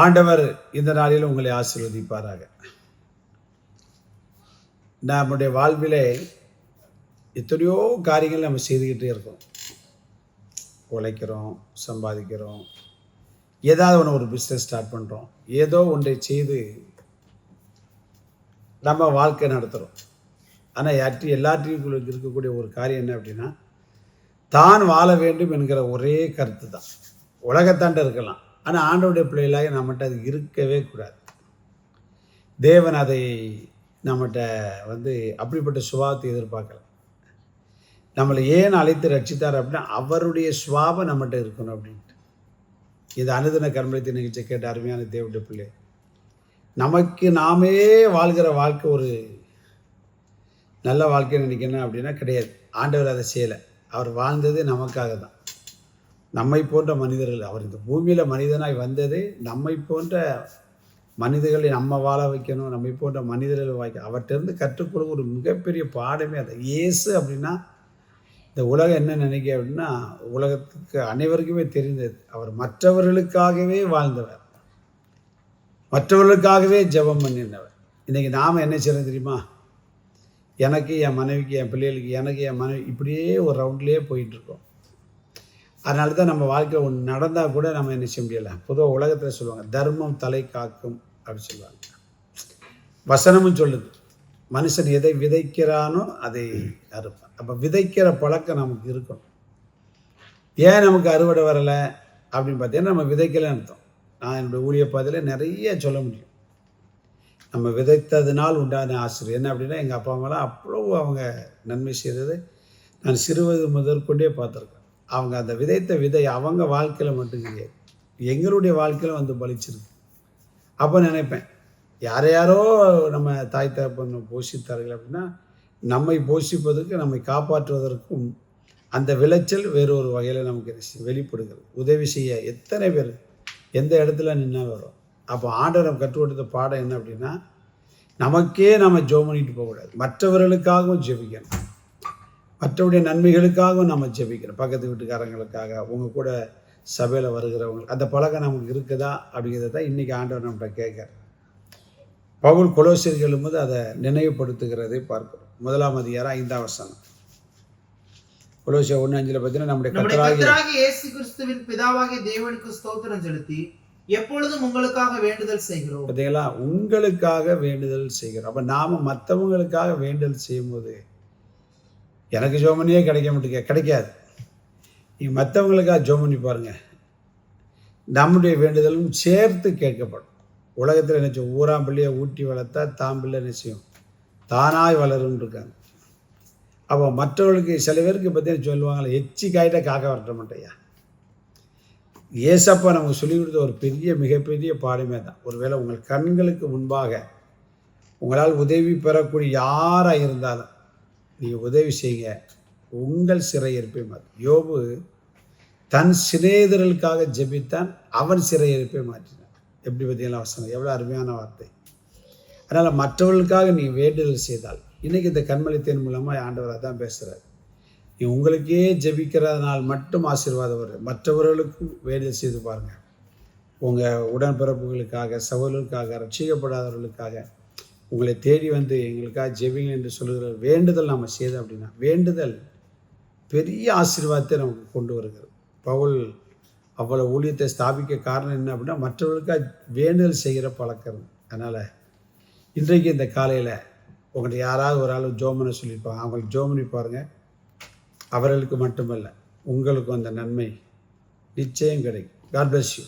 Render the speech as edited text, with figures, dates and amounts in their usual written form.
ஆண்டவர் இந்த நாளில் உங்களை ஆசீர்வதிப்பாராக. நம்முடைய வாழ்விலே எத்தனையோ காரியங்கள் நம்ம செய்துக்கிட்டே இருக்கோம். உழைக்கிறோம், சம்பாதிக்கிறோம், ஏதாவது ஒன்று ஒரு பிஸ்னஸ் ஸ்டார்ட் பண்ணுறோம், ஏதோ ஒன்றை செய்து நம்ம வாழ்க்கை நடத்துகிறோம். ஆனால் எல்லாற்றையும் இருக்கக்கூடிய ஒரு காரியம் என்ன அப்படின்னா, தான் வாழ வேண்டும் என்கிற ஒரே கருத்து தான். உலகத்தாண்ட இருக்கலாம், ஆனால் ஆண்டவருடைய பிள்ளைகளாக நம்மகிட்ட அது இருக்கவே கூடாது. தேவன் அதை நம்மகிட்ட அப்படிப்பட்ட சுபாவத்தை எதிர்பார்க்கல. நம்மளை ஏன் அழைத்து ரட்சித்தார் அப்படின்னா, அவருடைய சுபாவம் நம்மகிட்ட இருக்கணும் அப்படின்ட்டு. இது அனுதின கர்மத்தை நிகழ்ச்சி கேட்ட அருமையான தேவனுடைய பிள்ளை, நமக்கு நாமே வாழ்கிற வாழ்க்கை ஒரு நல்ல வாழ்க்கை நினைக்கணும் அப்படின்னா கிடையாது. ஆண்டவர் அதை செய்யலை. அவர் வாழ்ந்தது நமக்காக தான். நம்மை போன்ற மனிதர்கள், அவர் இந்த பூமியில் மனிதனாய் வந்தது நம்மை போன்ற மனிதர்களை நம்ம வாழ வைக்கணும், நம்மை போன்ற மனிதர்கள் வாய்க்க அவர்கிட்டருந்து கற்றுக்கொள்ள ஒரு மிகப்பெரிய பாடமே அது. இயேசு அப்படின்னா இந்த உலகம் என்ன நினைக்க அப்படின்னா, உலகத்துக்கு அனைவருக்குமே தெரிந்தது, அவர் மற்றவர்களுக்காகவே வாழ்ந்தவர், மற்றவர்களுக்காகவே ஜெபம் பண்ணினவர். இன்றைக்கி நாம் என்ன செய்யணும் தெரியுமா? எனக்கு, என் மனைவிக்கு, என் பிள்ளைகளுக்கு, எனக்கு, என் மனைவி, இப்படியே ஒரு ரவுண்ட்லேயே போயிட்டுருக்கோம். அதனால தான் நம்ம வாழ்க்கை ஒன்று நடந்தால் கூட நம்ம என்ன செய்ய முடியலை. பொதுவாக உலகத்தில் சொல்லுவாங்க, தர்மம் தலை காக்கும் அப்படின்னு சொல்லுவாங்க. வசனமும் சொல்லுது, மனுஷன் எதை விதைக்கிறானோ அதை அறுப்பான். அப்போ விதைக்கிற பழக்கம் நமக்கு இருக்கணும். ஏன் நமக்கு அறுவடை வரலை அப்படின்னு பார்த்தீங்கன்னா, நம்ம விதைக்கலன்னு அர்த்தம். நான் என்னுடைய ஊழிய பாதையில் நிறைய சொல்ல முடியும். நம்ம விதைத்ததுனால் உண்டான ஆசிரியர் என்ன அப்படின்னா, எங்கள் அப்பா அம்மாலாம் அவ்வளோ அவங்க நன்மை செய்தது நான் சிறுவது முதற்கொண்டே பார்த்துருக்கேன். அவங்க அந்த விதைத்த விதை அவங்க வாழ்க்கையில் மட்டும் கிடையாது, எங்களுடைய வாழ்க்கையில் பலிச்சிருக்கு. அப்போ நினைப்பேன், யாரையாரோ நம்ம தாய் தகப்பன் போஷித்தார்கள் அப்படின்னா, நம்மை போஷிப்பதற்கு, நம்மை காப்பாற்றுவதற்கும் அந்த விளைச்சல் வேறு ஒரு வகையில் நமக்கு வெளிப்படுகிறது. உதவி செய்ய எத்தனை பேர் எந்த இடத்துல நின்னா வரும். அப்போ ஆண்டவர் நம்ம கற்றுக் கொடுத்த பாடம் என்ன அப்படின்னா, நமக்கே நம்ம ஜெபம் பண்ணிட்டு போகக்கூடாது, மற்றவர்களுக்காகவும் ஜெபிக்கணும், மற்றவருடைய நன்மைகளுக்காகவும் நம்ம ஜெபிக்கணும். பக்கத்து வீட்டுக்காரங்களுக்காக, உங்கள் கூட சபையில் வருகிறவங்க, அந்த பழக்கம் நமக்கு இருக்குதா அப்படிங்கிறத தான் இன்றைக்கி ஆண்டவர் நம்மகிட்ட கேட்குறார். பவுல் கொலோசியர்கள் எழும்போது அதை நினைவுபடுத்துகிறதை பார்க்கிறோம். 1 அதிகாரம் 5ஆம் வசனம். கொலோசியர் 1:5 பார்த்தீங்கன்னா, நம்முடைய கர்த்தராகிய இயேசு கிறிஸ்துவின் பிதாவாகிய தேவனுக்கு ஸ்தோத்திரம் செலுத்தி எப்பொழுதும் உங்களுக்காக வேண்டுதல் செய்கிறோம். பார்த்தீங்களா, உங்களுக்காக வேண்டுதல் செய்கிறோம். அப்போ நாம் மற்றவங்களுக்காக வேண்டுதல் செய்யும்போது, எனக்கு ஜெபம் பண்ணியே கிடைக்காது. நீ மற்றவங்களுக்காக ஜெபம் பண்ணி பாருங்க, நம்முடைய வேண்டுதலும் சேர்த்து கேட்கப்படும். உலகத்தில் என்ன செய்யும், ஊராம் பிள்ளையை ஊட்டி வளர்த்தா தாம் பிள்ளை என்ன செய்யும், தானாய் வளரும்னு இருக்காங்க. அப்போ மற்றவர்களுக்கு சில பேருக்கு பார்த்தீங்கன்னா சொல்லுவாங்களே, எச்சி காயிட்ட காக்க வரட்ட மாட்டேயா. ஏசப்பா நமக்கு சொல்லிக் கொடுத்த ஒரு மிகப்பெரிய பாடமே தான். ஒருவேளை உங்கள் கண்களுக்கு முன்பாக உங்களால் உதவி பெறக்கூடிய யாராக இருந்தாலும் நீங்கள் உதவி செய்யுங்க, உங்கள் சிறையிருப்பை மாற்றி. யோபு தன் சிநேகிதர்களுக்காக ஜெபித்தான், அவன் சிறையிருப்பை மாற்றினான். எப்படி பார்த்தீங்களா வசனம், எவ்வளோ அருமையான வார்த்தை. அதனால் மற்றவர்களுக்காக நீ வேண்டுதல் செய்தால், இன்றைக்கி இந்த கண்மலைத்தேன் மூலமாக ஆண்டவர் தான் பேசுகிறார். நீ உங்களுக்கே ஜெபிக்கிறதுனால் மட்டும் ஆசீர்வாதம் வரும், மற்றவர்களுக்கும் வேண்டுதல் செய்து பாருங்கள். உங்கள் உடன்பிறப்புகளுக்காக, சகோதரர்களுக்காக, ரட்சிக்கப்படாதவர்களுக்காக உங்களை தேடி எங்களுக்காக ஜெபிங்க என்று சொல்லுகிற வேண்டுதல் நம்ம செய்தோம் அப்படின்னா, வேண்டுதல் பெரிய ஆசீர்வாதத்தை நமக்கு கொண்டு வருகிறது. பவுல் அவ்வளோ ஊழியத்தை ஸ்தாபிக்க காரணம் என்ன அப்படின்னா, மற்றவர்களுக்காக வேண்டுதல் செய்கிற பழக்கம். அதனால் இன்றைக்கு இந்த காலையில் உங்கள்கிட்ட யாராவது ஒரு ஆள் ஜோமனை சொல்லியிருப்பாங்க, அவங்களுக்கு ஜோமனி பாருங்கள். அவர்களுக்கு மட்டுமல்ல, உங்களுக்கும் அந்த நன்மை நிச்சயம் கிடைக்கும். God bless you.